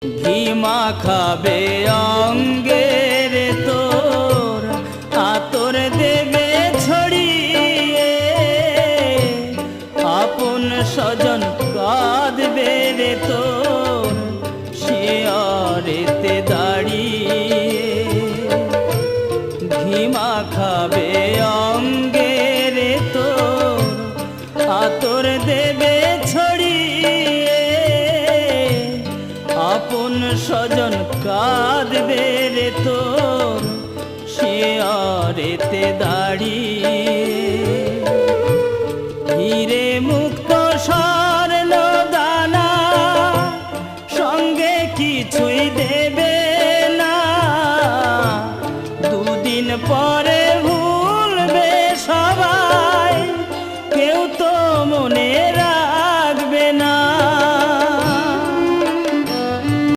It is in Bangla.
ঘি মাখাবে অঙ্গের তোর, আতর দেবে ছড়িয়ে, আপন স্বজন কাঁদবে রে তোর শিয়রেতে দাঁড়িয়ে। ঘি মাখাবে অঙ্গের তোর, আতর দেবে ছড়িয়ে, আপন স্বজন কাঁদবে রে তোর শিয়রেতে দাঁড়িয়ে। হিরে মুক্ত স্বর্ণ দানা সঙ্গে কিছুই দেবে না, দুদিন পর